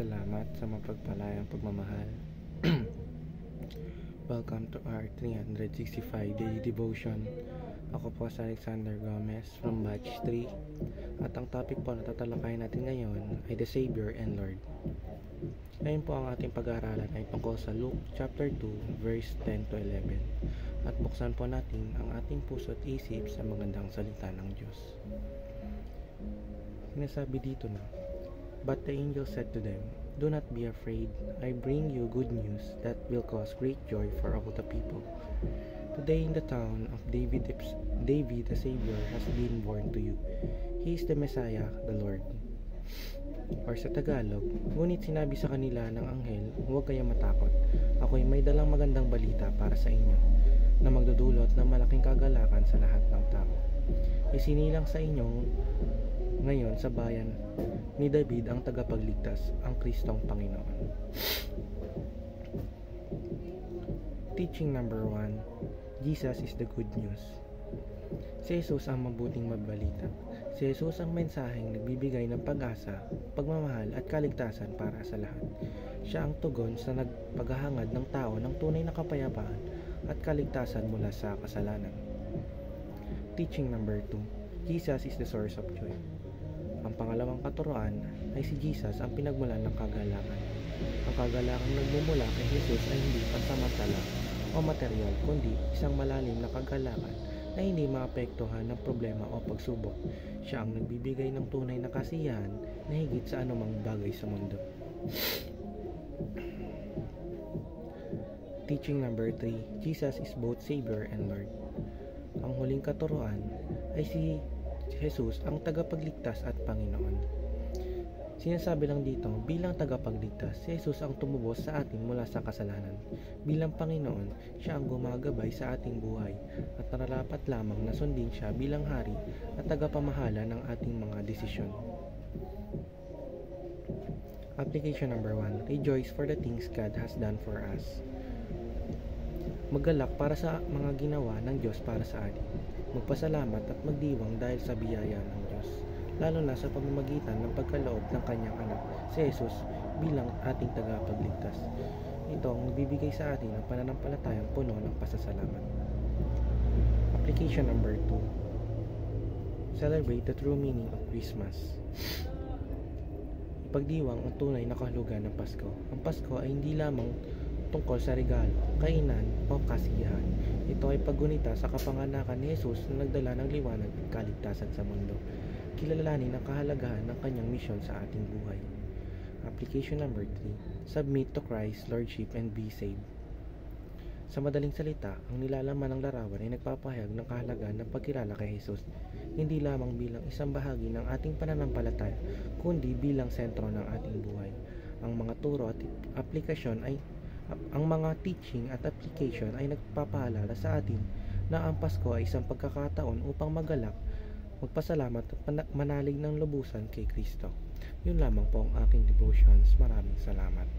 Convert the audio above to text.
Salamat sa mapagpalayang pagmamahal. Welcome to our 365 Daily Devotion. Ako po si Alexander Gomez from Batch 3. At ang topic po na tatalakayin natin ngayon ay the Savior and Lord. Ngayon po ang ating pag-aaralan ay tungkol sa Luke chapter 2 verse 10 to 11. At buksan po natin ang ating puso at isip sa magandang salita ng Diyos. Sinasabi dito na, "But the angel said to them, 'Do not be afraid. I bring you good news that will cause great joy for all the people. Today in the town of David the Savior has been born to you. He is the Messiah, the Lord.'" Or sa Tagalog, "Ngunit sinabi sa kanila ng anghel, huwag kayong matakot. Ako'y may dalang magandang balita para sa inyo, na magdudulot ng malaking kagalakan sa lahat ng tao. Isinilang sa inyong ngayon sa bayan ni David ang tagapagligtas, ang Kristong Panginoon." Teaching number 1, Jesus is the good news. Si Jesus ang mabuting mabalita. Si Jesus ang mensaheng nagbibigay ng pag-asa, pagmamahal at kaligtasan para sa lahat. Siya ang tugon sa nagpaghahangad ng tao ng tunay na kapayapaan at kaligtasan mula sa kasalanan. Teaching number 2, Jesus is the source of joy. Ang pangalawang katuruan ay si Jesus ang pinagmulan ng kagalakan. Ang kagalakang nagmumula kay Jesus ay hindi pansamantala o material, kundi isang malalim na kagalakan na hindi maapektuhan ng problema o pagsubok. Siya ang nagbibigay ng tunay na kasiyahan na higit sa anumang bagay sa mundo. Teaching number 3, Jesus is both Savior and Lord. Ang huling katuruan ay si Jesus ang tagapagligtas at Panginoon. Sinasabi lang dito, bilang tagapagligtas, si Jesus ang tumubos sa atin mula sa kasalanan. Bilang Panginoon, siya ang gumagabay sa ating buhay at nararapat lamang na sundin siya bilang hari at tagapamahala ng ating mga desisyon. Application number 1, rejoice for the things God has done for us. Maggalak para sa mga ginawa ng Diyos para sa atin. Magpasalamat at magdiwang dahil sa biyaya ng Diyos, lalo na sa pamamagitan ng pagkaloob ng kanyang anak, si Jesus, bilang ating tagapagligtas. Ito ang nagbibigay sa atin ng pananampalatayang puno ng pasasalamat. Application number 2, celebrate the true meaning of Christmas. Ipagdiwang ang tunay na kahulugan ng Pasko. Ang Pasko ay hindi lamang tungkol sa regalo, kainan o kasiyahan. Ito ay paggunita sa kapanganakan ni Jesus na nagdala ng liwanag at kaligtasan sa mundo. Kilalanin ang kahalagahan ng kanyang misyon sa ating buhay. Application number 3, submit to Christ's Lordship and be saved. Sa madaling salita, ang nilalaman ng larawan ay nagpapahayag ng kahalagahan ng pagkilala kay Jesus, hindi lamang bilang isang bahagi ng ating pananampalataya, kundi bilang sentro ng ating buhay. Ang mga turo at aplikasyon ay Ang mga teaching at application ay nagpapaalala sa atin na ang Pasko ay isang pagkakataon upang maggalak, magpasalamat at manalig ng lubusan kay Kristo. Yun lamang po ang aking devotions. Maraming salamat.